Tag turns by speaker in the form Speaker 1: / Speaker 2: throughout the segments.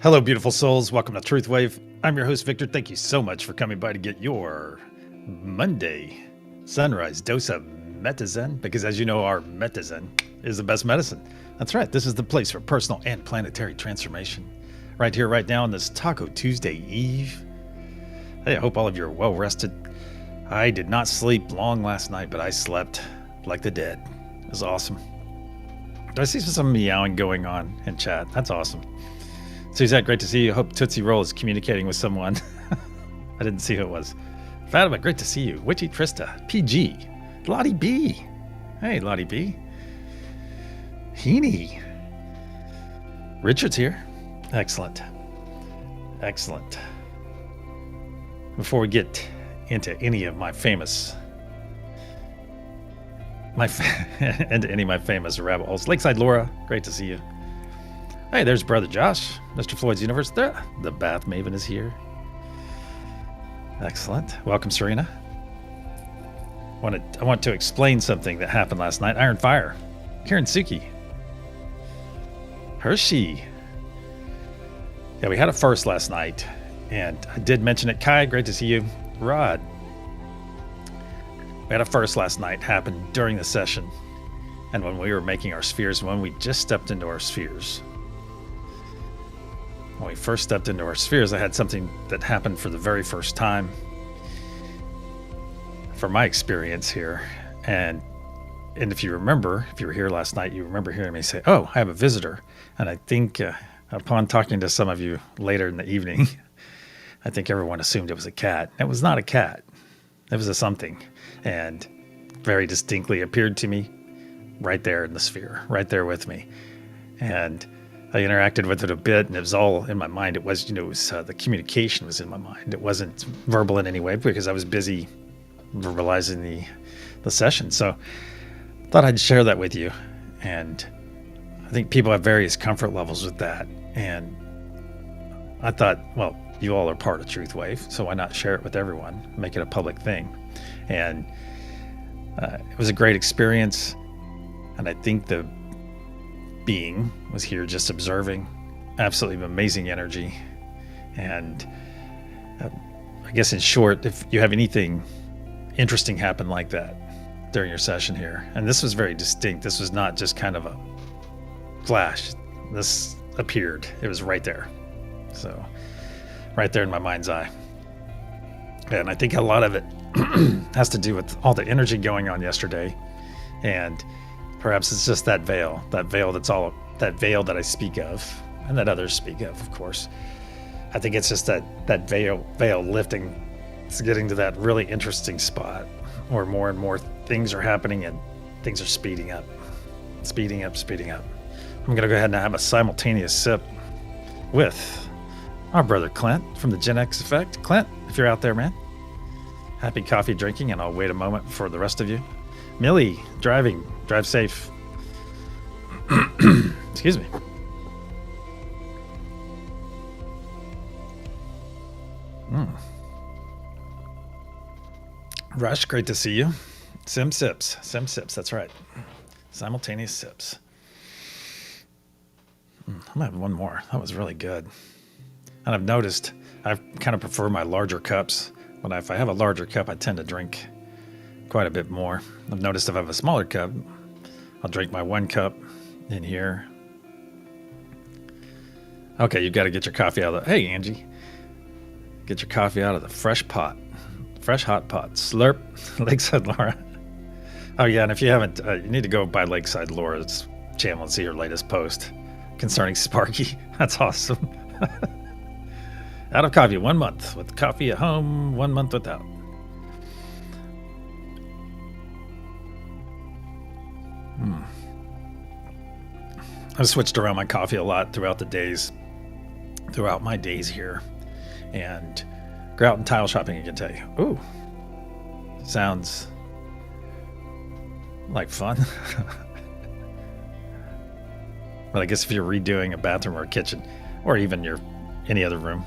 Speaker 1: Hello, beautiful souls. Welcome to TruthWave. I'm your host, Victor. Thank you so much for coming by to get your Monday sunrise dose of Metazen, because as you know, our Metazen is the best medicine. That's right. This is the place for personal and planetary transformation. Right here, right now on this Taco Tuesday Eve. Hey, I hope all of you are well rested. I did not sleep long last night, but I slept like the dead. It was awesome. I see some meowing going on in chat. That's awesome. Suzette, great to see you. Hope Tootsie Roll is communicating with someone. I didn't see who it was. Fatima, great to see you. Witchy Trista, PG, Lottie B. Hey, Lottie B. Heaney. Richard's here. Excellent. Excellent. Before we get into any of my famous rabbit holes, Lakeside Laura, great to see you. Hey, there's Brother Josh, Mr. Floyd's Universe. The Bath Maven is here. Excellent. Welcome, Serena. I want to explain something that happened last night. Iron Fire. Karen Suki. Hershey. Yeah, we had a first last night, and I did mention it. Kai, great to see you. Rod. We had a first last night happen during the session, and when we were making our spheres, when we just stepped into our spheres. When we first stepped into our spheres, I had something that happened for the very first time from my experience here. And if you remember, if you were here last night, you remember hearing me say, oh, I have a visitor. And I think upon talking to some of you later in the evening, I think everyone assumed it was a cat. It was not a cat. It was a something. And very distinctly appeared to me right there in the sphere, right there with me. And I interacted with it a bit, and it was all in my mind. It was, the communication was in my mind. It wasn't verbal in any way because I was busy verbalizing the session. So I thought I'd share that with you. And I think people have various comfort levels with that. And I thought, well, you all are part of TruthWave, so why not share it with everyone, make it a public thing? And it was a great experience. And I think the being was here just observing. Absolutely amazing energy. And I guess in short, if you have anything interesting happen like that during your session here, and this was very distinct, this was not just kind of a flash, this appeared, it was right there. So right there in my mind's eye. And I think a lot of it has to do with all the energy going on yesterday, and perhaps it's just that veil that I speak of, and that others speak of course. I think it's just that veil lifting. It's getting to that really interesting spot where more and more things are happening and things are speeding up. I'm going to go ahead and have a simultaneous sip with our brother Clint from the Gen X Effect. Clint, if you're out there, man, happy coffee drinking, and I'll wait a moment for the rest of you. Millie, drive safe. Excuse me. Rush, great to see you. Sim sips, that's right. Simultaneous sips. I'm gonna have one more. That was really good. And I've noticed I kind of prefer my larger cups. But if I have a larger cup, I tend to drink quite a bit more. I've noticed if I have a smaller cup, I'll drink my 1 cup in here. Okay, you've got to get your coffee out of hey, Angie. Get your coffee out of the fresh hot pot. Slurp. Lakeside Laura. Oh yeah, and if you haven't, you need to go by Lakeside Laura's channel and see her latest post concerning Sparky. That's awesome. Out of coffee 1 month, with coffee at home 1 month without. I've switched around my coffee a lot throughout my days here. And go out and tile shopping, I can tell you. Ooh, sounds like fun. But I guess if you're redoing a bathroom or a kitchen, or even any other room,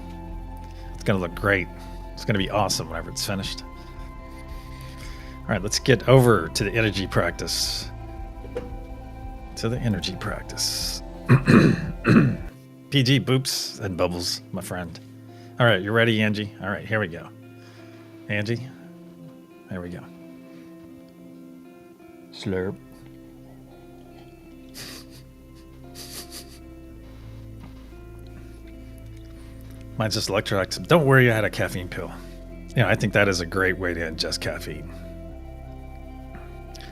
Speaker 1: it's going to look great. It's going to be awesome whenever it's finished. All right, let's get over to the energy practice. PG, Boops, and Bubbles, my friend. All right, you ready, Angie? All right, here we go. Angie, there we go. Slurp. Mine's just electrolytes. Don't worry, I had a caffeine pill. I think that is a great way to ingest caffeine.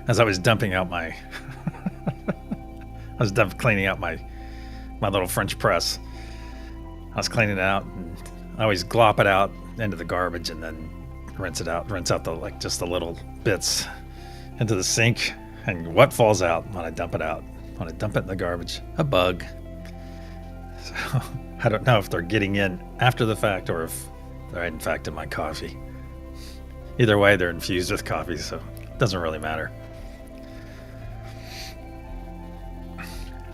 Speaker 1: As I was dumping out my... cleaning out my little French press. I was cleaning it out, and I always glop it out into the garbage and then rinse it out. Rinse out just the little bits into the sink. And what falls out when I dump it out? When I dump it in the garbage? A bug. So I don't know if they're getting in after the fact or if they're in fact in my coffee. Either way, they're infused with coffee, so it doesn't really matter.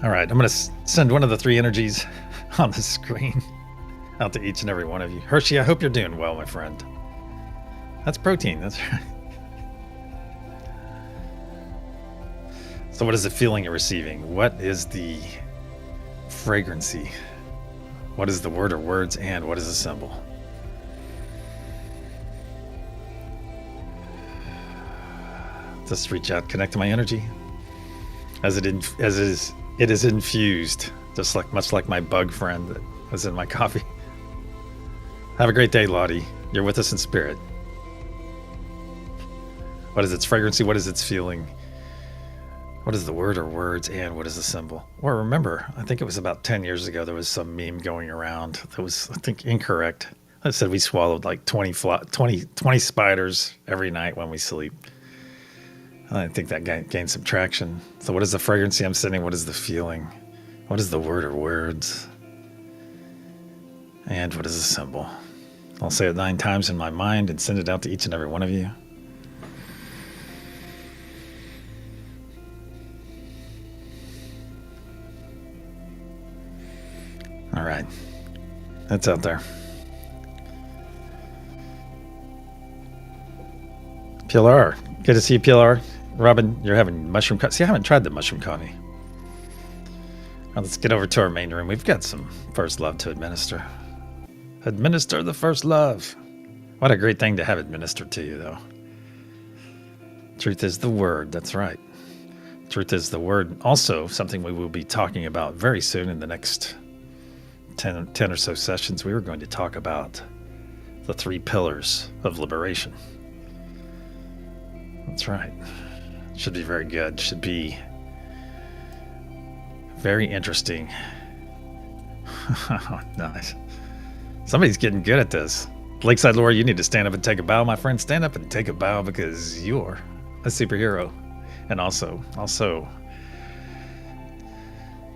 Speaker 1: All right, I'm going to send one of the 3 energies on the screen out to each and every one of you. Hershey, I hope you're doing well, my friend. That's protein, that's right. So what is the feeling you're receiving? What is the fragrancy? What is the word or words, and what is the symbol? Just reach out, connect to my energy. It is infused, much like my bug friend that was in my coffee. Have a great day, Lottie. You're with us in spirit. What is its fragrancy? What is its feeling? What is the word or words, and what is the symbol? Well, remember, I think it was about 10 years ago, there was some meme going around that was, I think, incorrect. It said we swallowed like 20 spiders every night when we sleep. I think that gained some traction. So what is the fragrancy I'm sending? What is the feeling? What is the word or words? And what is the symbol? I'll say it 9 times in my mind and send it out to each and every one of you. All right. That's out there. PLR. Good to see you, PLR. Robin, you're having mushroom coffee. See, I haven't tried the mushroom coffee. Now let's get over to our main room. We've got some first love to administer. Administer the first love. What a great thing to have administered to you, though. Truth is the word. That's right. Truth is the word. Also, something we will be talking about very soon in the next 10 or so sessions. We were going to talk about the 3 pillars of liberation. That's right. Should be very good. Should be very interesting. Nice. Somebody's getting good at this. Lakeside Laura, you need to stand up and take a bow, my friend. Stand up and take a bow because you're a superhero. And also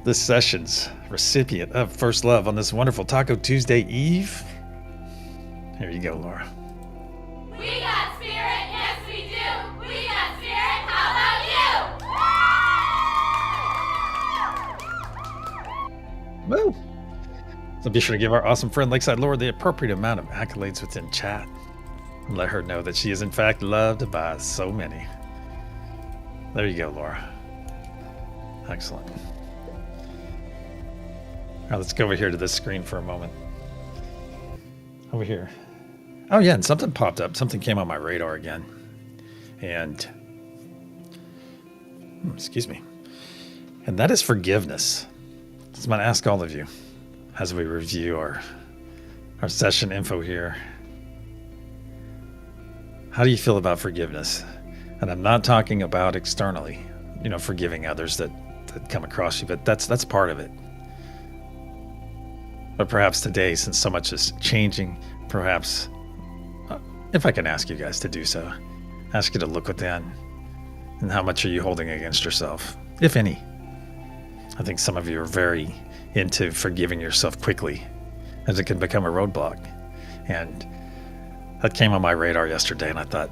Speaker 1: this session's recipient of First Love on this wonderful Taco Tuesday Eve. Here you go, Laura.
Speaker 2: We got spirit, yes we do. We got spirit, how about you?
Speaker 1: Woo! So be sure to give our awesome friend Lakeside Laura the appropriate amount of accolades within chat. And let her know that she is in fact loved by so many. There you go, Laura. Excellent. All right, let's go over here to this screen for a moment. Over here. Oh yeah, and something popped up. Something came on my radar again. And, excuse me. And that is forgiveness. So I'm going to ask all of you as we review our session info here. How do you feel about forgiveness? And I'm not talking about externally, forgiving others that come across you, but that's part of it. But perhaps today, since so much is changing, perhaps, if I can ask you guys to do so, ask you to look within. And how much are you holding against yourself, if any? I think some of you are very into forgiving yourself quickly, as it can become a roadblock. And that came on my radar yesterday, and I thought,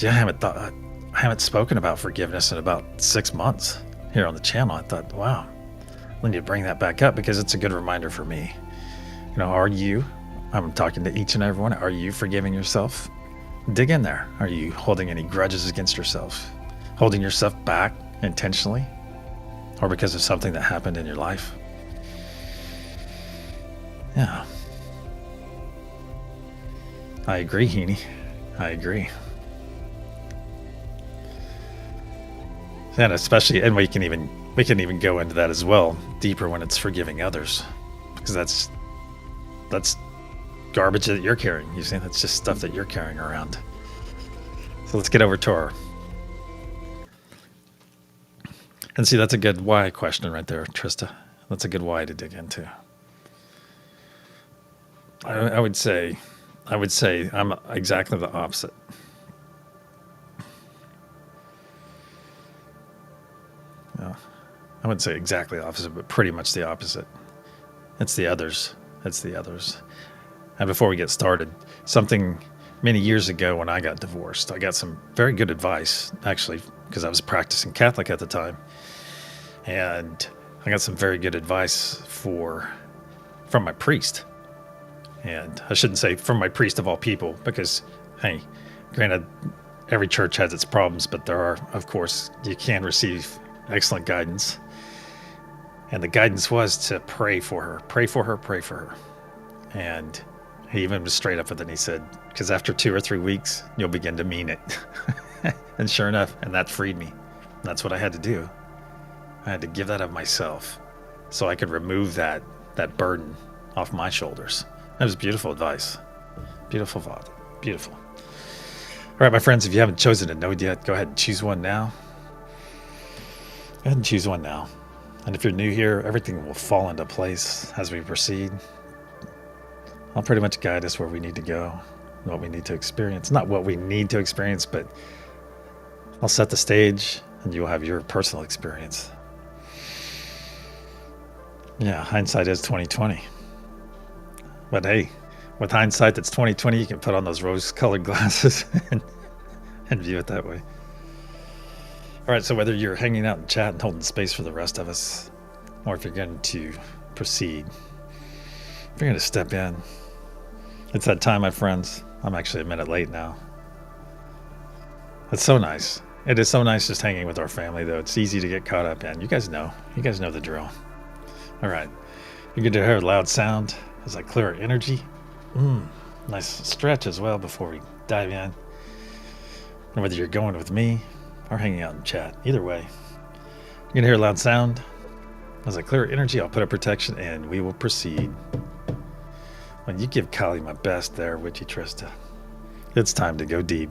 Speaker 1: I haven't spoken about forgiveness in about 6 months here on the channel. I thought, wow, I need to bring that back up because it's a good reminder for me. I'm talking to each and every one, are you forgiving yourself? Dig in there. Are you holding any grudges against yourself? Holding yourself back intentionally? Or because of something that happened in your life? Yeah. I agree, Heaney. I agree. And especially, and we can even go into that as well deeper when it's forgiving others, because that's garbage that you're carrying. You see, that's just stuff that you're carrying around. So let's get over to our, and see, that's a good why question right there, Trista. That's a good why to dig into. I would say I'm exactly the opposite. I wouldn't say exactly the opposite, but pretty much the opposite. It's the others. It's the others. And before we get started, something many years ago when I got divorced, I got some very good advice, actually, because I was practicing Catholic at the time. And I got some very good advice from my priest. And I shouldn't say from my priest of all people, because, hey, granted, every church has its problems, but there are, of course, you can receive excellent guidance. And the guidance was to pray for her, pray for her, pray for her. And he even was straight up with it. And he said, because after 2 or 3 weeks, you'll begin to mean it. And sure enough, and that freed me. And that's what I had to do. I had to give that of myself so I could remove that burden off my shoulders. That was beautiful advice. Beautiful thought. Beautiful. All right, my friends, if you haven't chosen a node yet, go ahead and choose one now. Go ahead and choose one now. And if you're new here, everything will fall into place as we proceed. I'll pretty much guide us where we need to go, what we need to experience. Not what we need to experience, but I'll set the stage and you'll have your personal experience. Yeah, hindsight is 2020. But hey, with hindsight that's 2020, you can put on those rose-colored glasses and view it that way. All right, so whether you're hanging out in chat and holding space for the rest of us, or if you're going to proceed, if you're going to step in, it's that time, my friends. I'm actually a minute late now. It's so nice. It is so nice just hanging with our family, though. It's easy to get caught up in. You guys know the drill. All right, you're going to hear a loud sound as I clear our energy. Nice stretch as well before we dive in. And whether you're going with me or hanging out in chat, either way, you're going to hear a loud sound. As I clear energy, I'll put up protection and we will proceed. When you give Kali my best there, would you, Trista? It's time to go deep.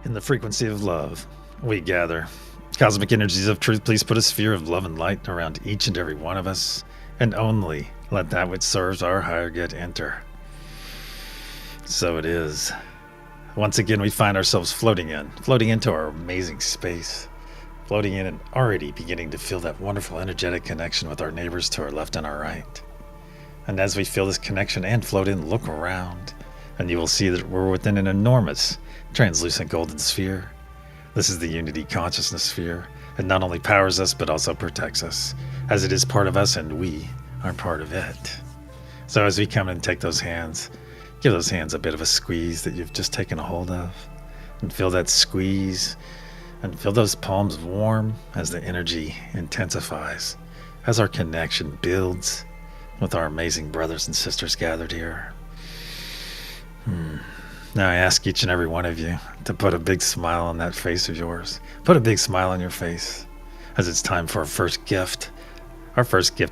Speaker 1: In the frequency of love, we gather. Cosmic energies of truth, please put a sphere of love and light around each and every one of us, and only let that which serves our higher good enter. So it is. Once again, we find ourselves floating into our amazing space, floating in and already beginning to feel that wonderful energetic connection with our neighbors to our left and our right. And as we feel this connection and float in, look around, and you will see that we're within an enormous translucent golden sphere. This is the unity consciousness sphere. It not only powers us, but also protects us, as it is part of us and we are part of it. So as we come and take those hands, give those hands a bit of a squeeze that you've just taken a hold of, and feel that squeeze, and feel those palms warm as the energy intensifies, as our connection builds with our amazing brothers and sisters gathered here. Now I ask each and every one of you to put a big smile on that face of yours. Put a big smile on your face, as it's time for our first gift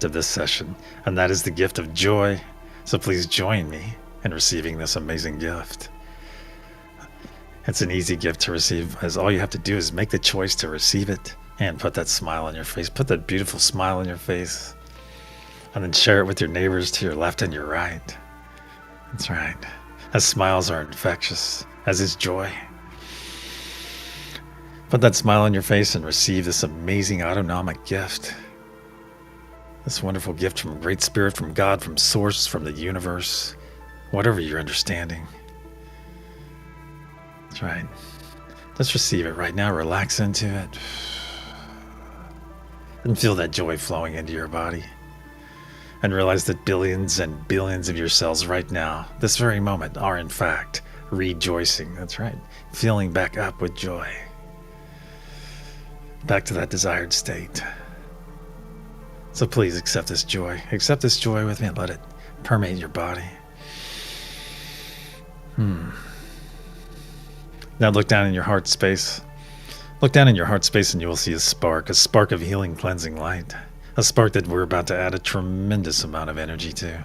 Speaker 1: of this session, and that is the gift of joy. So please join me in receiving this amazing gift. It's an easy gift to receive, as all you have to do is make the choice to receive it and put that smile on your face. Put that beautiful smile on your face, and then share it with your neighbors to your left and your right. That's right. As smiles are infectious, as is joy. Put that smile on your face and receive this amazing autonomic gift. This wonderful gift from Great Spirit, from God, from Source, from the universe, whatever your understanding. That's right. Let's receive it right now. Relax into it. And feel that joy flowing into your body. And realize that billions and billions of your cells right now, this very moment, are in fact rejoicing. That's right. Filling back up with joy. Back to that desired state. So please accept this joy. Accept this joy with me and let it permeate your body. Now look down in your heart space. Look down in your heart space and you will see a spark of healing, cleansing light. A spark that we're about to add a tremendous amount of energy to.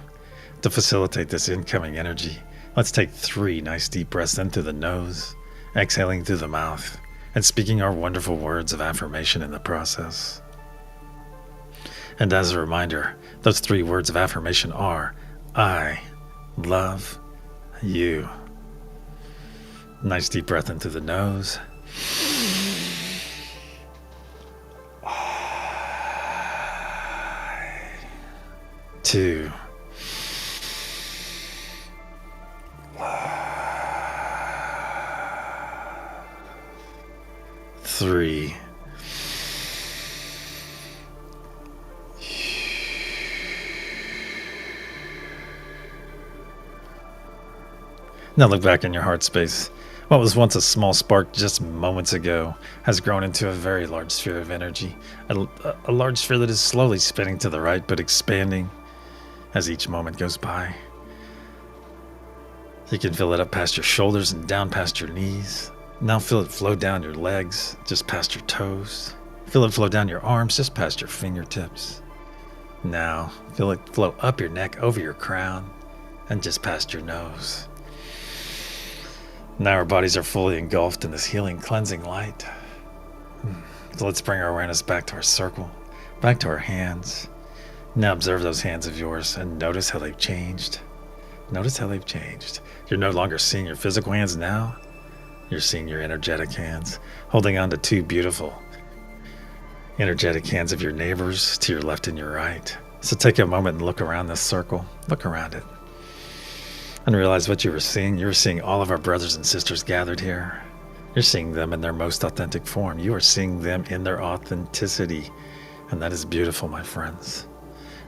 Speaker 1: To facilitate this incoming energy, let's take 3 nice deep breaths in through the nose, exhaling through the mouth, and speaking our wonderful words of affirmation in the process. And as a reminder, those 3 words of affirmation are, I love you. Nice deep breath in through the nose. 2. 3. Now look back in your heart space. What was once a small spark just moments ago has grown into a very large sphere of energy. A large sphere that is slowly spinning to the right but expanding as each moment goes by. You can feel it up past your shoulders and down past your knees. Now feel it flow down your legs, just past your toes. Feel it flow down your arms, just past your fingertips. Now feel it flow up your neck, over your crown, and just past your nose. Now our bodies are fully engulfed in this healing, cleansing light. So let's bring our awareness back to our circle, back to our hands. Now observe those hands of yours and notice how they've changed. Notice how they've changed. You're no longer seeing your physical hands now. You're seeing your energetic hands, holding on to 2 beautiful, energetic hands of your neighbors to your left and your right. So take a moment and look around this circle. Look around it. And realize what you were seeing. You were seeing all of our brothers and sisters gathered here. You're seeing them in their most authentic form. You are seeing them in their authenticity. And that is beautiful, my friends.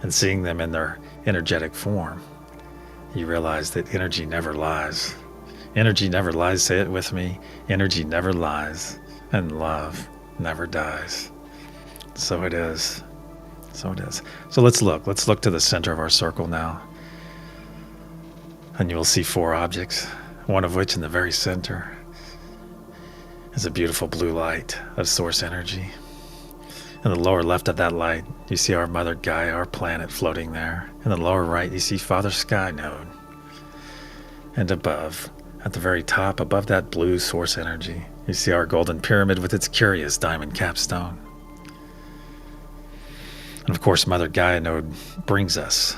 Speaker 1: And seeing them in their energetic form, you realize that energy never lies. Energy never lies. Say it with me. Energy never lies. And love never dies. So it is. So it is. So let's look. Let's look to the center of our circle now. And you will see 4 objects, one of which in the very center is a beautiful blue light of source energy. In the lower left of that light, you see our Mother Gaia, our planet, floating there. In the lower right, you see Father Sky Node. And above, at the very top, above that blue source energy, you see our golden pyramid with its curious diamond capstone. And of course, Mother Gaia Node brings us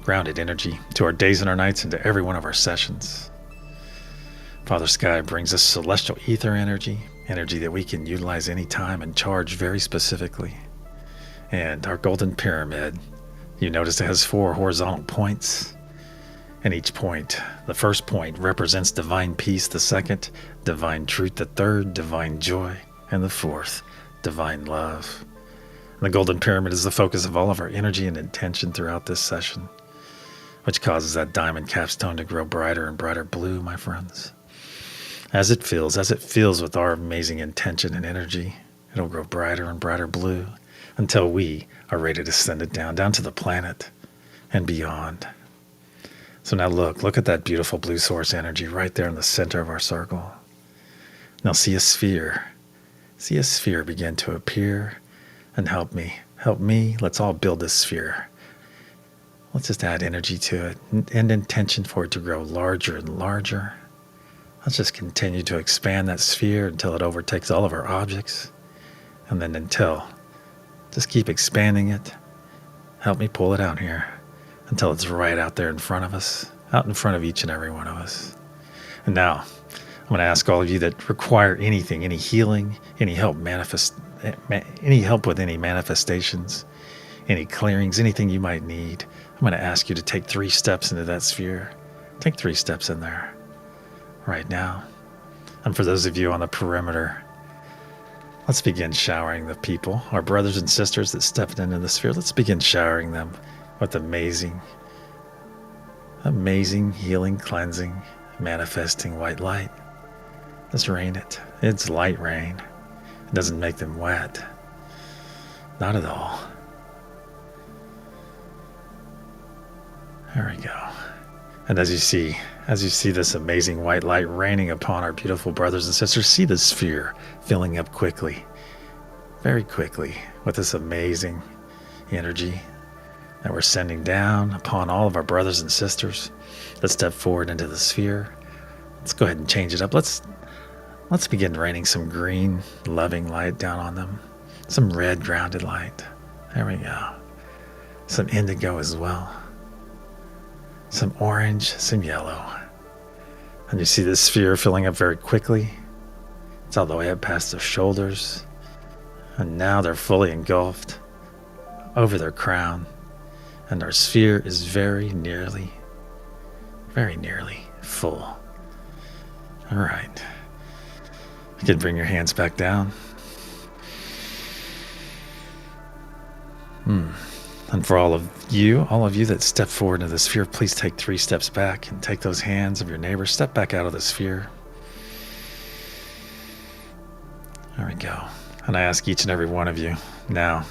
Speaker 1: grounded energy to our days and our nights and to every one of our sessions. Father Sky brings us celestial ether energy that we can utilize anytime and charge very specifically. And our golden pyramid, you notice it has 4 horizontal points. And each point, the first point represents divine peace, the second, divine truth, the third, divine joy, and the fourth, divine love. And the golden pyramid is the focus of all of our energy and intention throughout this session, which causes that diamond capstone to grow brighter and brighter blue, my friends. As it fills with our amazing intention and energy, it'll grow brighter and brighter blue until we are ready to send it down to the planet and beyond. So now look at that beautiful blue source energy right there in the center of our circle. Now see a sphere begin to appear, and help me, let's all build this sphere. Let's just add energy to it and intention for it to grow larger and larger. Let's just continue to expand that sphere until it overtakes all of our objects. And then just keep expanding it. Help me pull it out here until it's right out there in front of us, out in front of each and every one of us. And now, I'm going to ask all of you that require anything, any healing, any help with any manifestations, any clearings, anything you might need. I'm going to ask you to take 3 steps into that sphere. Take 3 steps in there right now. And for those of you on the perimeter, Let's begin showering the people, our brothers and sisters that stepped into the sphere. Let's begin showering them with amazing, amazing healing, cleansing, manifesting white light. Let's rain it. It's light rain. It doesn't make them wet. Not at all. There we go. And as you see this amazing white light raining upon our beautiful brothers and sisters, see the sphere filling up quickly, very quickly, with this amazing energy that we're sending down upon all of our brothers and sisters that step forward into the sphere. Let's go ahead and change it up. Let's begin raining some green, loving light down on them. Some red, grounded light. There we go. Some indigo as well. Some orange, some yellow. And you see this sphere filling up very quickly. It's all the way up past their shoulders. And now they're fully engulfed over their crown. And our sphere is very nearly full. All right. You can bring your hands back down. And for all of you that step forward into the sphere, please take 3 steps back and take those hands of your neighbor. Step back out of the sphere. There we go. And I ask each and every one of you now,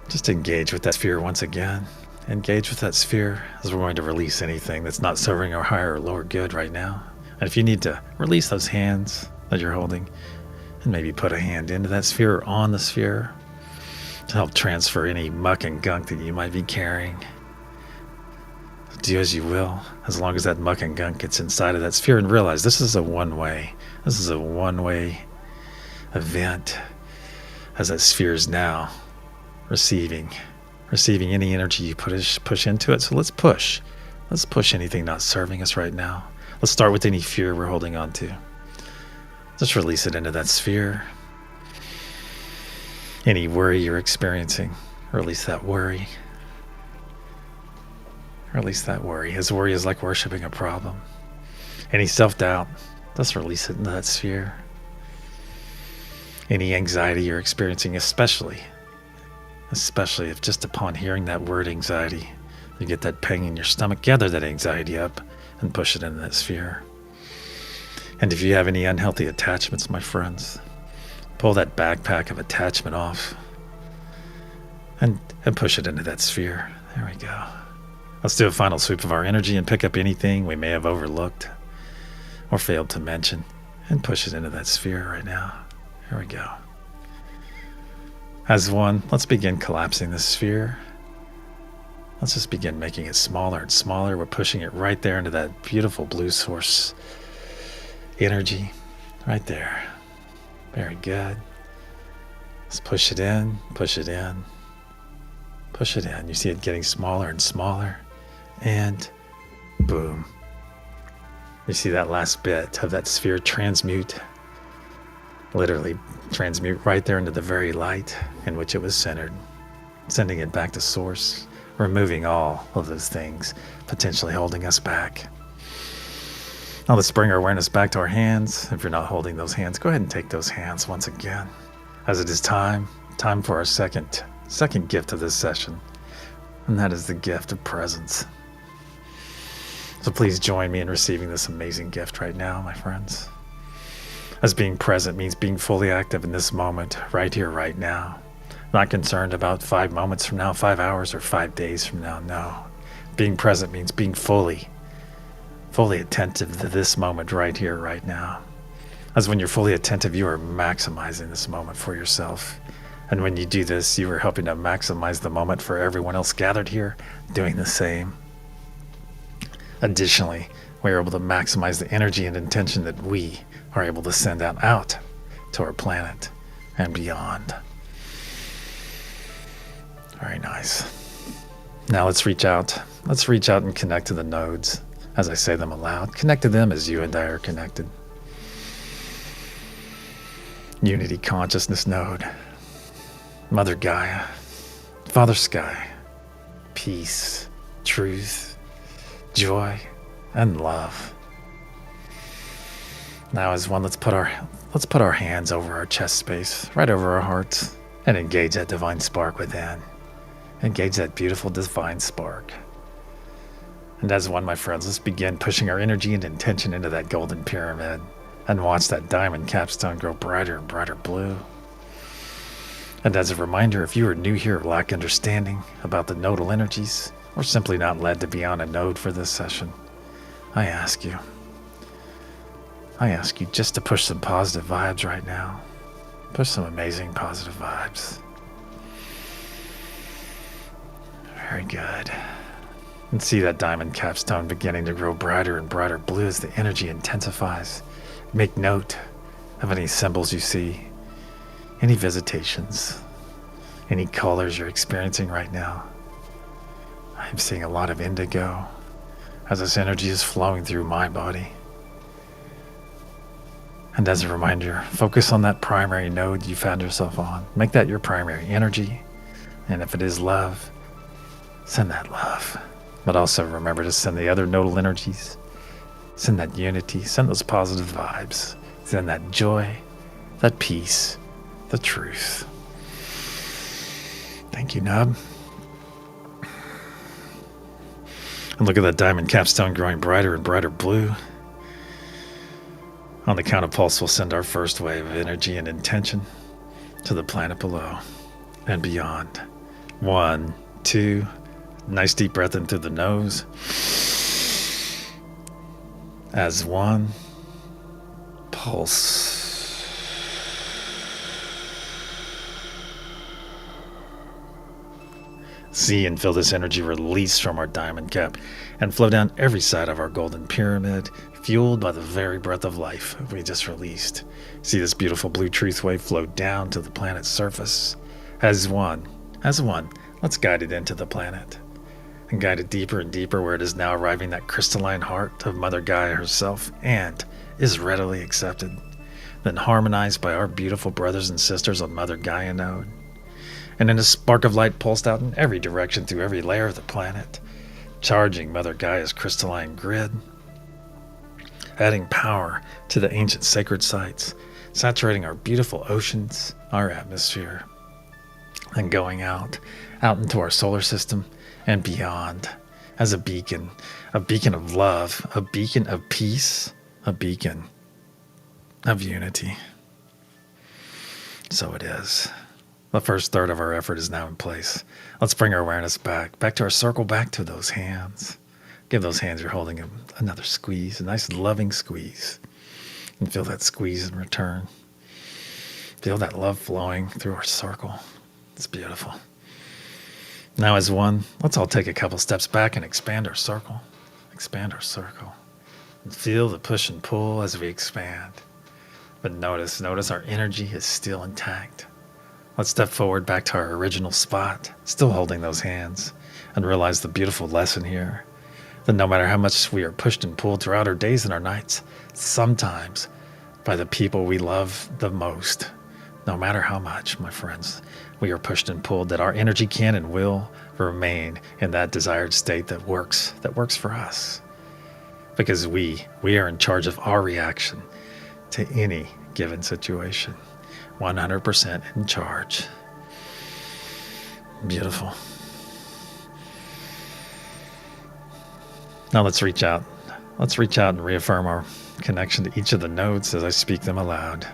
Speaker 1: just engage with that sphere once again. Engage with that sphere as we're going to release anything that's not serving our higher or lower good right now. And if you need to release those hands that you're holding and maybe put a hand into that sphere or on the sphere to help transfer any muck and gunk that you might be carrying, do as you will, as long as that muck and gunk gets inside of that sphere. And realize this is a one-way event, as that sphere is now receiving any energy you push into it. So let's push anything not serving us right now. Let's start with any fear we're holding on to. Just release it into that sphere. Any worry you're experiencing, release that worry. Release that worry, as worry is like worshiping a problem. Any self-doubt, let's release it into that sphere. Any anxiety you're experiencing, especially if just upon hearing that word anxiety, you get that pang in your stomach, gather that anxiety up and push it into that sphere. And if you have any unhealthy attachments, my friends, pull that backpack of attachment off and push it into that sphere. There we go. Let's do a final sweep of our energy and pick up anything we may have overlooked or failed to mention and push it into that sphere right now. Here we go. As one, let's begin collapsing the sphere. Let's just begin making it smaller and smaller. We're pushing it right there into that beautiful blue source energy. Right there. Very good. Let's push it in, push it in, push it in. You see it getting smaller and smaller. And boom. You see that last bit of that sphere transmute. Literally transmute right there into the very light in which it was centered. Sending it back to source. Removing all of those things potentially holding us back. Now let's bring our awareness back to our hands. If you're not holding those hands, go ahead and take those hands once again. As it is time for our second gift of this session. And that is the gift of presence. So please join me in receiving this amazing gift right now, my friends. As being present means being fully active in this moment, right here, right now. Not concerned about 5 moments from now, 5 hours, or 5 days from now, no. Being present means being fully attentive to this moment right here, right now. As when you're fully attentive, you are maximizing this moment for yourself. And when you do this, you are helping to maximize the moment for everyone else gathered here, doing the same. Additionally, we are able to maximize the energy and intention that we are able to send out to our planet and beyond. Very nice. Now let's reach out. Let's reach out and connect to the nodes. As I say them aloud, connect to them as you and I are connected. Unity consciousness node. Mother Gaia. Father Sky. Peace, truth, joy, and love. Now as one, let's put our let's put our hands over our chest space, right over our hearts, and engage that divine spark within. Engage that beautiful divine spark. And as one, my friends, let's begin pushing our energy and intention into that golden pyramid and watch that diamond capstone grow brighter and brighter blue. And as a reminder, if you are new here or lack understanding about the nodal energies, or simply not led to be on a node for this session, I ask you just to push some positive vibes right now. Push some amazing positive vibes. Very good. And see that diamond capstone beginning to grow brighter and brighter blue as the energy intensifies. Make note of any symbols you see, any visitations, any colors you're experiencing right now. I'm seeing a lot of indigo as this energy is flowing through my body. And as a reminder, focus on that primary node you found yourself on. Make that your primary energy. And if it is love, send that love. But also remember to send the other nodal energies. Send that unity, send those positive vibes. Send that joy, that peace, the truth. Thank you, Nub. And look at that diamond capstone growing brighter and brighter blue. On the count of pulse, we'll send our first wave of energy and intention to the planet below and beyond. 1, 2, nice deep breath in through the nose. As one, pulse. See and feel this energy release from our diamond cap and flow down every side of our golden pyramid, fueled by the very breath of life we just released. See this beautiful blue truth wave flow down to the planet's surface. As one, let's guide it into the planet and guide it deeper and deeper where it is now arriving that crystalline heart of Mother Gaia herself and is readily accepted, then harmonized by our beautiful brothers and sisters on Mother Gaia node. And in a spark of light pulsed out in every direction through every layer of the planet, charging Mother Gaia's crystalline grid, adding power to the ancient sacred sites, saturating our beautiful oceans, our atmosphere, and going out into our solar system and beyond as a beacon of love, a beacon of peace, a beacon of unity. So it is. The first third of our effort is now in place. Let's bring our awareness back to our circle, back to those hands. Give those hands you're holding another squeeze, a nice loving squeeze. And feel that squeeze in return. Feel that love flowing through our circle. It's beautiful. Now as one, let's all take a couple steps back and expand our circle. Expand our circle. And feel the push and pull as we expand. But notice our energy is still intact. Let's step forward back to our original spot, still holding those hands, and realize the beautiful lesson here, that no matter how much we are pushed and pulled throughout our days and our nights, sometimes by the people we love the most, no matter how much, my friends, we are pushed and pulled, that our energy can and will remain in that desired state that works for us. Because we are in charge of our reaction to any given situation. 100% in charge. Beautiful. Now let's reach out. Let's reach out and reaffirm our connection to each of the nodes as I speak them aloud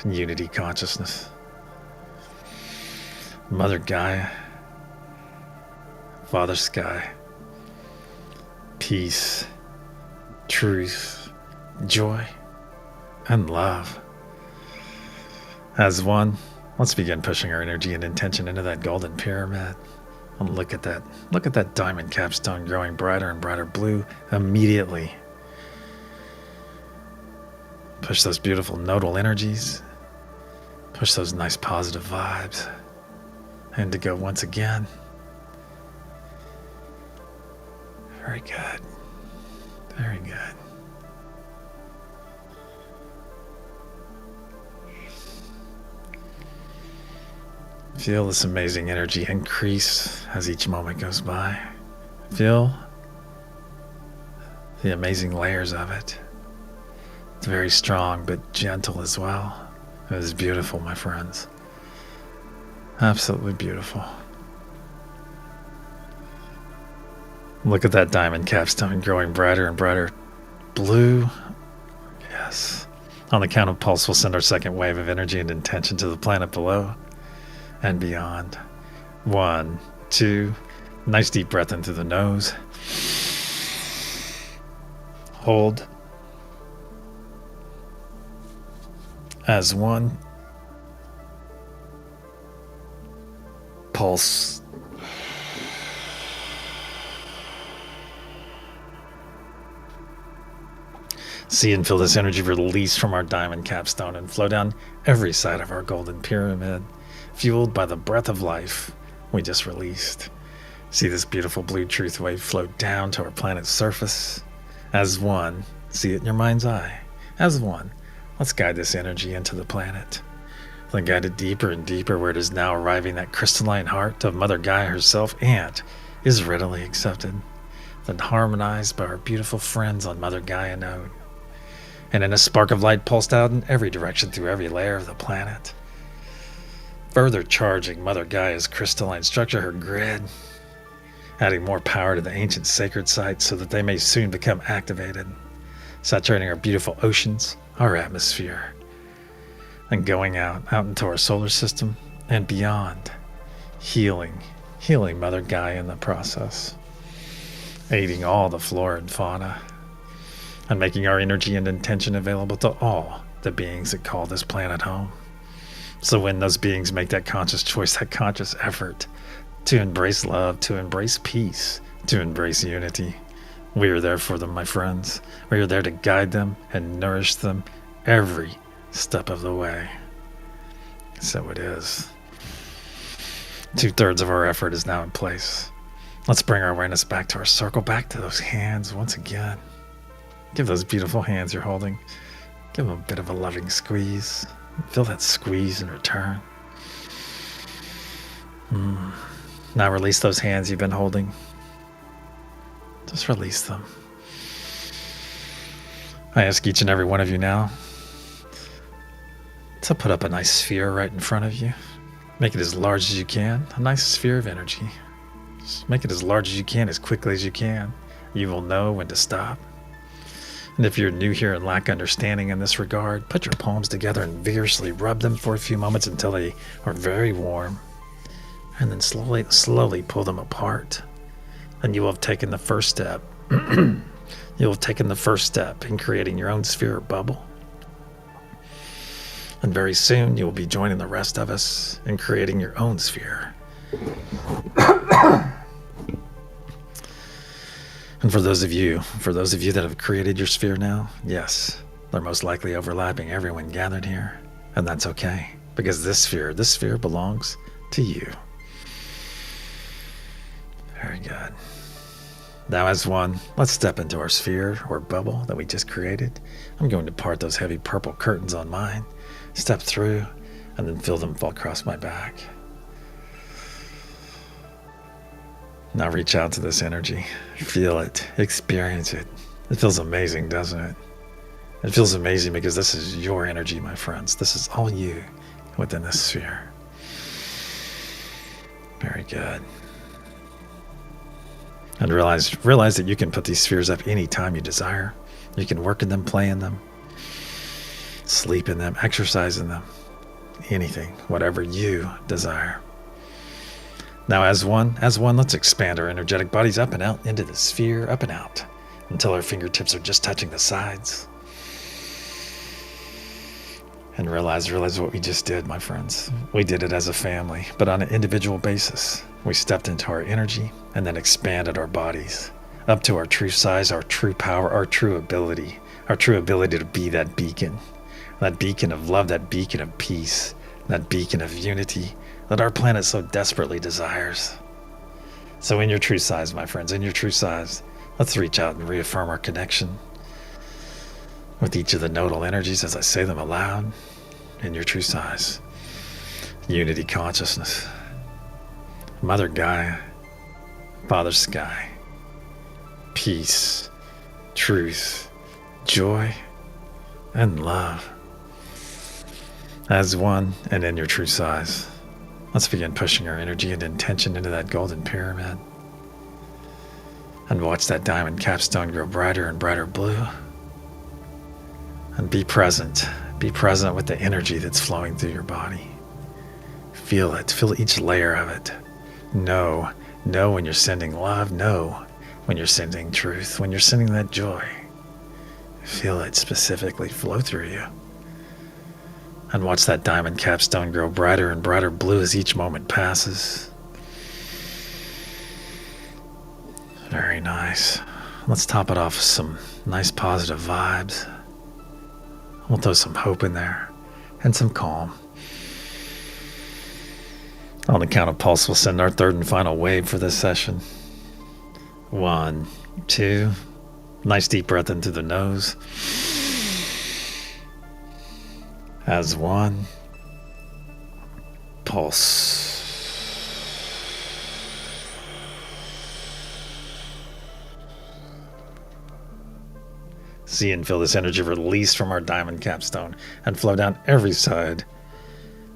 Speaker 1: in unity consciousness. Mother Gaia, Father Sky, peace, truth, joy, and love. As one, let's begin pushing our energy and intention into that golden pyramid. And look at that diamond capstone growing brighter and brighter blue immediately. Push those beautiful nodal energies. Push those nice positive vibes. And to go once again. Very good. Very good. Feel this amazing energy increase as each moment goes by. Feel the amazing layers of it. It's very strong, but gentle as well. It is beautiful, my friends. Absolutely beautiful. Look at that diamond capstone growing brighter and brighter. Blue. Yes. On the count of pulse, we'll send our second wave of energy and intention to the planet below and beyond. 1, 2. Nice deep breath in through the nose. Hold. As 1. Pulse. See and feel this energy release from our diamond capstone and flow down every side of our golden pyramid, fueled by the breath of life we just released. See this beautiful blue truth wave flow down to our planet's surface. As 1, see it in your mind's eye. As 1, let's guide this energy into the planet. Then guide it deeper and deeper where it is now arriving that crystalline heart of Mother Gaia herself and is readily accepted. Then harmonized by our beautiful friends on Mother Gaia node. And in a spark of light pulsed out in every direction through every layer of the planet. Further charging Mother Gaia's crystalline structure, her grid, adding more power to the ancient sacred sites so that they may soon become activated, saturating our beautiful oceans, our atmosphere, and going out into our solar system and beyond, healing Mother Gaia in the process, aiding all the flora and fauna, and making our energy and intention available to all the beings that call this planet home. So when those beings make that conscious choice, that conscious effort to embrace love, to embrace peace, to embrace unity, we are there for them, my friends. We are there to guide them and nourish them every step of the way. So it is. 2/3 of our effort is now in place. Let's bring our awareness back to our circle, back to those hands once again. Give those beautiful hands you're holding, give them a bit of a loving squeeze. Feel that squeeze in return. Now release those hands you've been holding. Just release them. I ask each and every one of you now to put up a nice sphere right in front of you. Make it as large as you can, a nice sphere of energy. Just make it as large as you can, as quickly as you can. You will know when to stop. And if you're new here and lack understanding in this regard, put your palms together and vigorously rub them for a few moments until they are very warm. And then slowly pull them apart. And you will have taken the first step. You will have taken the first step in creating your own sphere or bubble. And very soon you will be joining the rest of us in creating your own sphere. And for those of you that have created your sphere now, yes, they're most likely overlapping everyone gathered here. And that's okay, because this sphere belongs to you. Very good. Now as one, let's step into our sphere or bubble that we just created. I'm going to part those heavy purple curtains on mine, step through, and then feel them fall across my back. Now reach out to this energy. Feel it. Experience it. It feels amazing, doesn't it? It feels amazing because this is your energy, my friends. This is all you within this sphere. Very good. And realize that you can put these spheres up anytime you desire. You can work in them, play in them, sleep in them, exercise in them. Anything, whatever you desire. Now as one, let's expand our energetic bodies up and out into the sphere, up and out, until our fingertips are just touching the sides. And realize what we just did, my friends. We did it as a family, but on an individual basis. We stepped into our energy and then expanded our bodies up to our true size, our true power, our true ability to be that beacon of love, that beacon of peace, that beacon of unity that our planet so desperately desires. So in your true size, my friends, in your true size, let's reach out and reaffirm our connection with each of the nodal energies as I say them aloud. In your true size, unity consciousness, Mother Gaia, Father Sky, peace, truth, joy, and love. As one and in your true size, let's begin pushing our energy and intention into that golden pyramid. And watch that diamond capstone grow brighter and brighter blue. And be present. Be present with the energy that's flowing through your body. Feel it. Feel each layer of it. Know when you're sending love. Know when you're sending truth. When you're sending that joy. Feel it specifically flow through you. And watch that diamond capstone grow brighter and brighter blue as each moment passes. Very nice. Let's top it off with some nice positive vibes. We'll throw some hope in there and some calm. On the count of pulse, we'll send our third and final wave for this session. 1, 2. Nice deep breath in through the nose. As one. Pulse. See and feel this energy release from our diamond capstone and flow down every side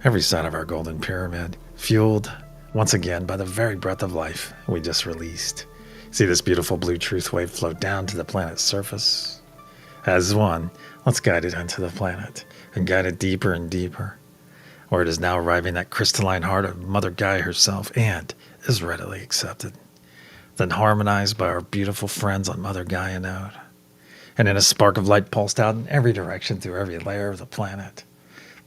Speaker 1: of our golden pyramid, fueled once again by the very breath of life we just released. See this beautiful blue truth wave flow down to the planet's surface. As one, let's guide it into the planet and guide it deeper and deeper, where it is now arriving at crystalline heart of Mother Gaia herself and is readily accepted. Then harmonized by our beautiful friends on Mother Gaia node. And in a spark of light pulsed out in every direction through every layer of the planet,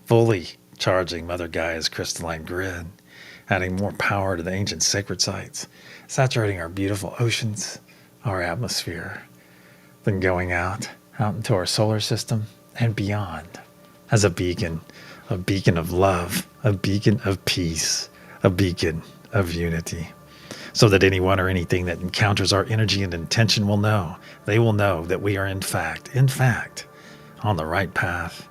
Speaker 1: fully charging Mother Gaia's crystalline grid, adding more power to the ancient sacred sites, saturating our beautiful oceans, our atmosphere, then going out into our solar system and beyond as a beacon of love, a beacon of peace, a beacon of unity. So that anyone or anything that encounters our energy and intention will know, they will know that we are in fact, on the right path,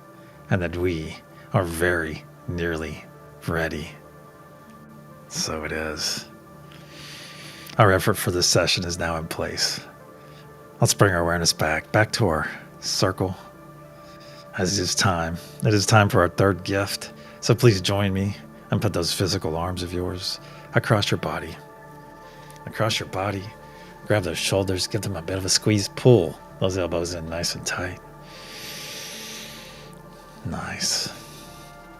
Speaker 1: and that we are very nearly ready. So it is. Our effort for this session is now in place. Let's bring our awareness back to our circle. As it is time for our third gift. So please join me and put those physical arms of yours across your body. Grab those shoulders, give them a bit of a squeeze, pull those elbows in nice and tight. Nice.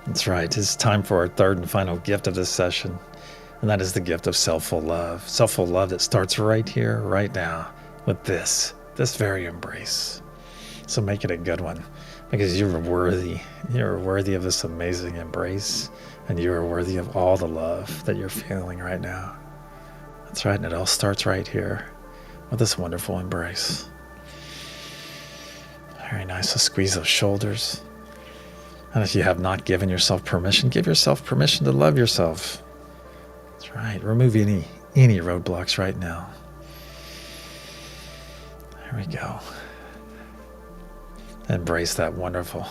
Speaker 1: That's right. It's time for our third and final gift of this session, and that is the gift of self-full love. Self-full love that starts right here, right now, with this very embrace. So make it a good one, because you are worthy. You are worthy of this amazing embrace, and you are worthy of all the love that you're feeling right now. That's right, and it all starts right here with this wonderful embrace. Very nice. So squeeze those shoulders. And if you have not given yourself permission, give yourself permission to love yourself. That's right. Remove any roadblocks right now. There we go. Embrace that wonderful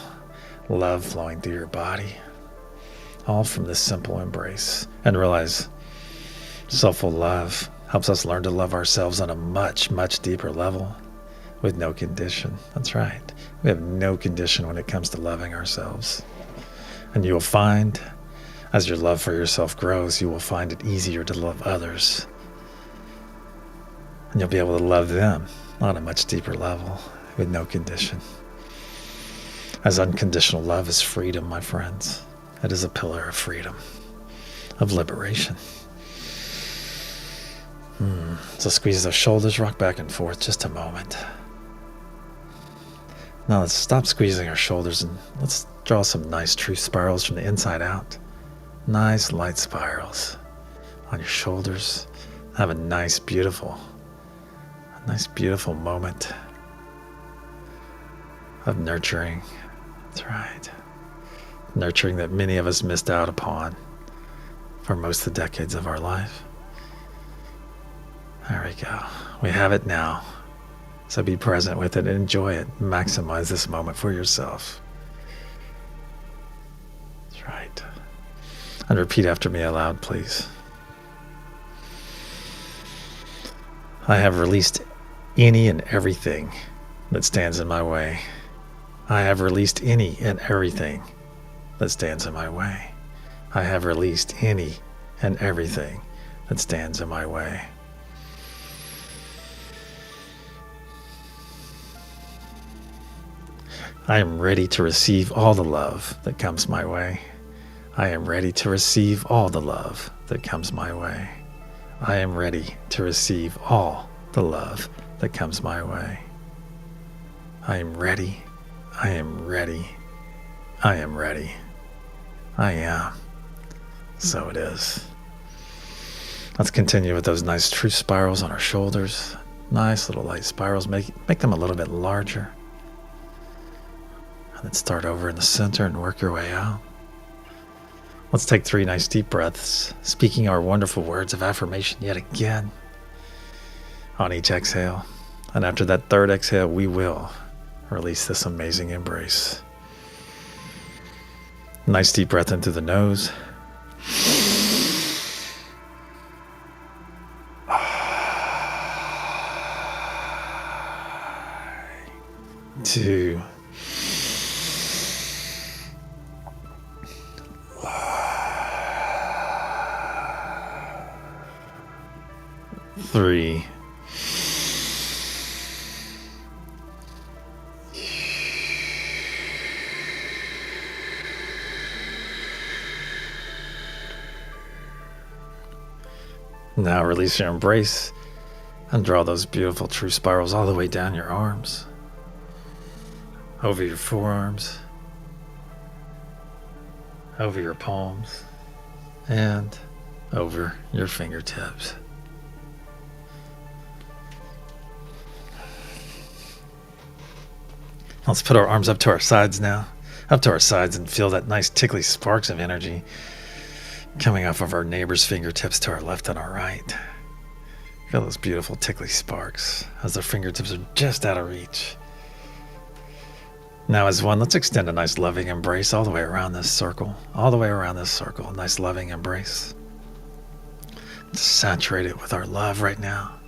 Speaker 1: love flowing through your body. All from this simple embrace. And realize self-full love helps us learn to love ourselves on a much, much deeper level with no condition. That's right. We have no condition when it comes to loving ourselves. And you will find, as your love for yourself grows, you will find it easier to love others. And you'll be able to love them on a much deeper level with no condition. As unconditional love is freedom, my friends. It is a pillar of freedom, of liberation. So squeeze those shoulders, rock back and forth just a moment. Now let's stop squeezing our shoulders and let's draw some nice truth spirals from the inside out. Nice light spirals on your shoulders. Have a nice beautiful moment of nurturing. That's right. Nurturing that many of us missed out upon for most of the decades of our life. There we go. We have it now. So be present with it and enjoy it. Maximize this moment for yourself. That's right. And repeat after me aloud, please. I have released any and everything that stands in my way. I have released any and everything that stands in my way. I have released any and everything that stands in my way. I am ready to receive all the love that comes my way. I am ready to receive all the love that comes my way. I am ready to receive all the love that comes my way. I am ready. I am ready. I am ready. I am. So it is. Let's continue with those nice truth spirals on our shoulders. Nice little light spirals. Make them a little bit larger. And then start over in the center and work your way out. Let's take 3 nice deep breaths, speaking our wonderful words of affirmation yet again on each exhale. And after that 3rd exhale, we will release this amazing embrace. Nice deep breath in through the nose. 2. 3. Now release your embrace and draw those beautiful true spirals all the way down your arms, over your forearms, over your palms, and over your fingertips. Let's put our arms up to our sides now, and feel that nice tickly sparks of energy coming off of our neighbor's fingertips to our left and our right. Feel those beautiful tickly sparks as their fingertips are just out of reach. Now as one, let's extend a nice loving embrace all the way around this circle, a nice loving embrace. Let's saturate it with our love right now.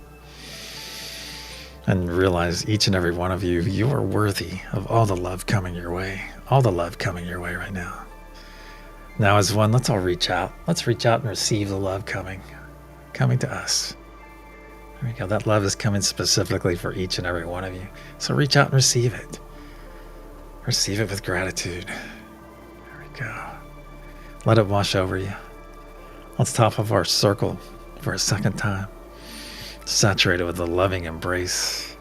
Speaker 1: And realize each and every one of you, you are worthy of all the love coming your way, right now. Now as one, let's all reach out. Let's reach out and receive the love coming to us. There we go. That love is coming specifically for each and every one of you. So reach out and receive it. Receive it with gratitude. There we go. Let it wash over you. Let's top of our circle for a second time. Saturate it with a loving embrace.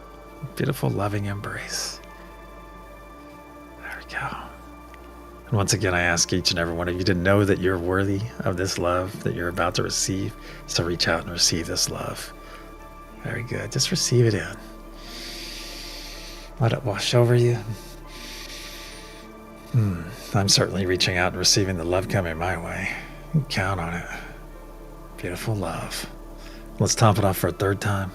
Speaker 1: Beautiful loving embrace. There we go. And once again, I ask each and every one of you to know that you're worthy of this love that you're about to receive. So reach out and receive this love. Very good. Just receive it in. Let it wash over you. I'm certainly reaching out and receiving the love coming my way. Count on it. Beautiful love. Let's top it off for a 3rd time.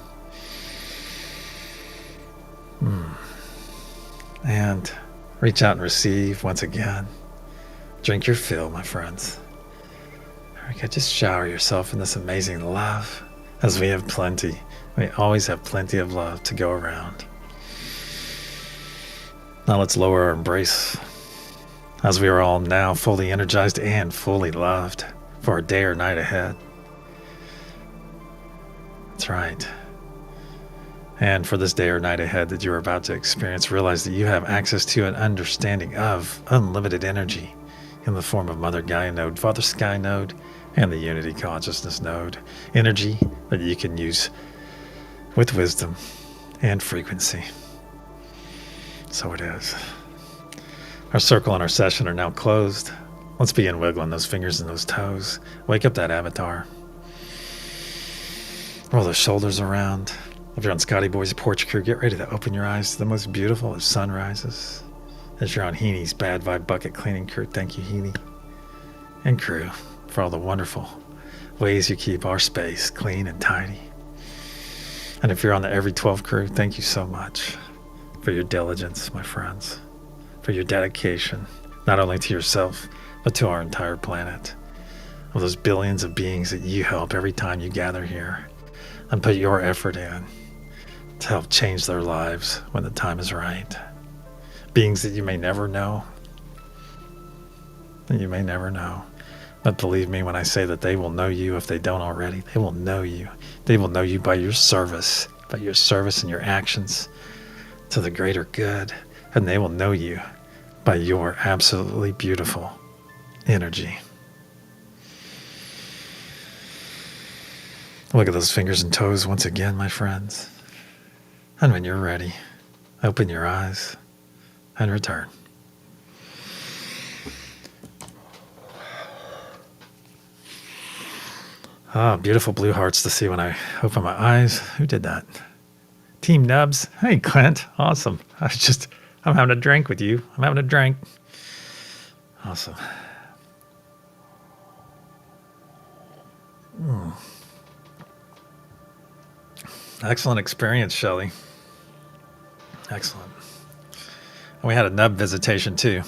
Speaker 1: And reach out and receive once again. Drink your fill, my friends. There we go. Just shower yourself in this amazing love, as we have plenty. We always have plenty of love to go around. Now let's lower our embrace, as we are all now fully energized and fully loved for our day or night ahead. That's right. And for this day or night ahead that you're about to experience, realize that you have access to an understanding of unlimited energy in the form of Mother Gaia Node, Father Sky Node, and the Unity Consciousness Node. Energy that you can use with wisdom and frequency. So it is. Our circle and our session are now closed. Let's begin wiggling those fingers and those toes. Wake up that avatar. Roll those shoulders around. If you're on Scotty Boy's porch crew, get ready to open your eyes to the most beautiful of sunrises. If you're on Heenie's Bad Vibe Bucket Cleaning crew, thank you, Heenie and crew, for all the wonderful ways you keep our space clean and tidy. And if you're on the Every 12 crew, thank you so much for your diligence, my friends, for your dedication, not only to yourself, but to our entire planet, of those billions of beings that you help every time you gather here and put your effort in to help change their lives when the time is right. beings that you may never know. That you may never know. But believe me when I say that they will know you if they don't already. They will know you. They will know you by your service and your actions to the greater good. And they will know you by your absolutely beautiful energy. Look at those fingers and toes once again, my friends. And when you're ready, open your eyes and return. Ah, beautiful blue hearts to see when I open my eyes. Who did that? Team Nubs. Hey, Clint. Awesome. I'm having a drink with you. I'm having a drink. Awesome. Excellent experience, Shelley. Excellent. And we had a nub visitation too.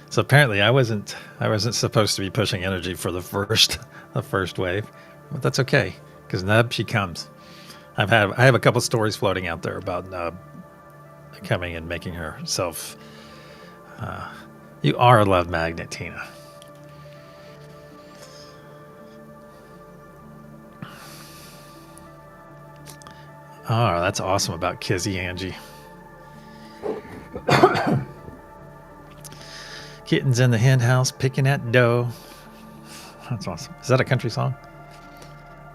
Speaker 1: So apparently I wasn't supposed to be pushing energy for the first wave, but that's okay because Nub, she comes. I have a couple stories floating out there about Nub coming and making herself. You are a love magnet, Tina. Oh, that's awesome about Kizzy Angie. Kittens in the hen house picking at dough. That's awesome. Is that a country song?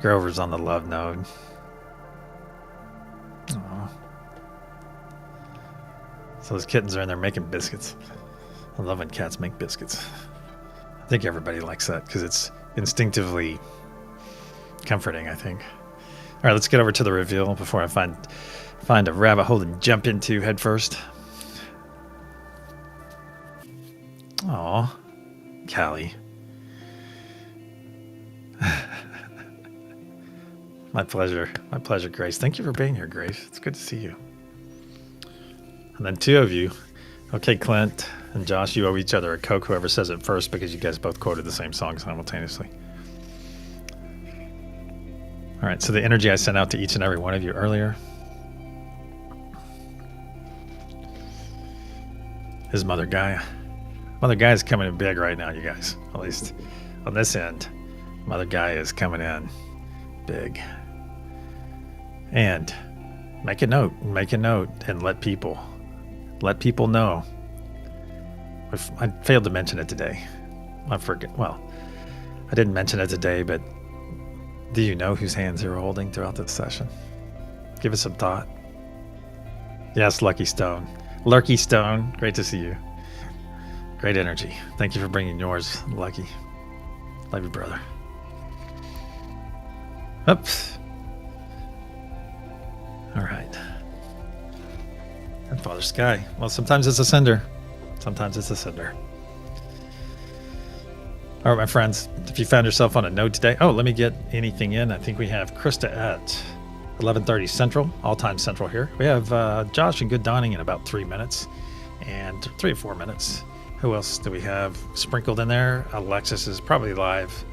Speaker 1: Grover's on the love node. Aww. So those kittens are in there making biscuits. I love when cats make biscuits. I think everybody likes that because it's instinctively comforting, I think. All right, let's get over to the reveal before I find a rabbit hole to jump into head first. Aw, Callie. My pleasure, Grace. Thank you for being here, Grace. It's good to see you. And then two of you. Okay, Clint and Josh, you owe each other a Coke, whoever says it first, because you guys both quoted the same song simultaneously. All right, so the energy I sent out to each and every one of you earlier is Mother Gaia. Mother Gaia is coming in big right now, you guys. At least on this end, Mother Gaia is coming in big. And make a note, and let people know. I failed to mention it today. I forget. Well, I didn't mention it today, but do you know whose hands you're holding throughout this session? Give it some thought. Yes, Lucky Stone. Lurky Stone, great to see you. Great energy. Thank you for bringing yours, Lucky. Love you, brother. Oops. All right. And Father Sky. Well, sometimes it's a sender. Sometimes it's a sender. All right, my friends, if you found yourself on a node today, let me get anything in. I think we have Krista at 11:30 Central, all-time Central here. We have Josh and Good Dawning in about 3 minutes, and 3 or 4 minutes. Who else do we have sprinkled in there? Alexis is probably live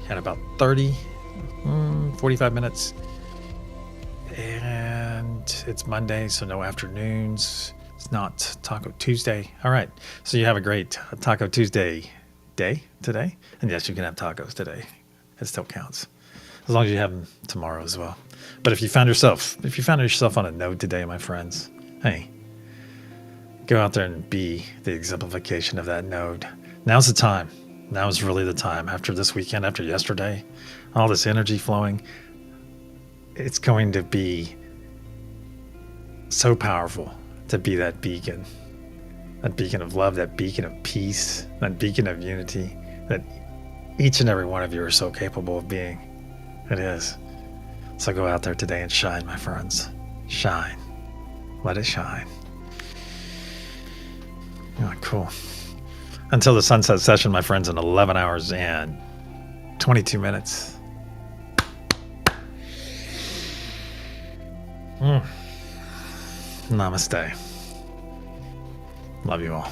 Speaker 1: in about 45 minutes. And it's Monday, so no afternoons. It's not Taco Tuesday. All right, so you have a great Taco Tuesday day today, and yes, you can have tacos today. It still counts as long as you have them tomorrow as well. But if you found yourself on a node today, my friends, hey, go out there and be the exemplification of that node. Now's the time. Now is really the time. After this weekend, after yesterday, all this energy flowing, it's going to be so powerful to be that beacon of love, that beacon of peace, that beacon of unity that each and every one of you are so capable of being. It is. So go out there today and shine, my friends. Shine. Let it shine. Oh, cool. Until the sunset session, my friends, in 11 hours and 22 minutes. Namaste. Love you all.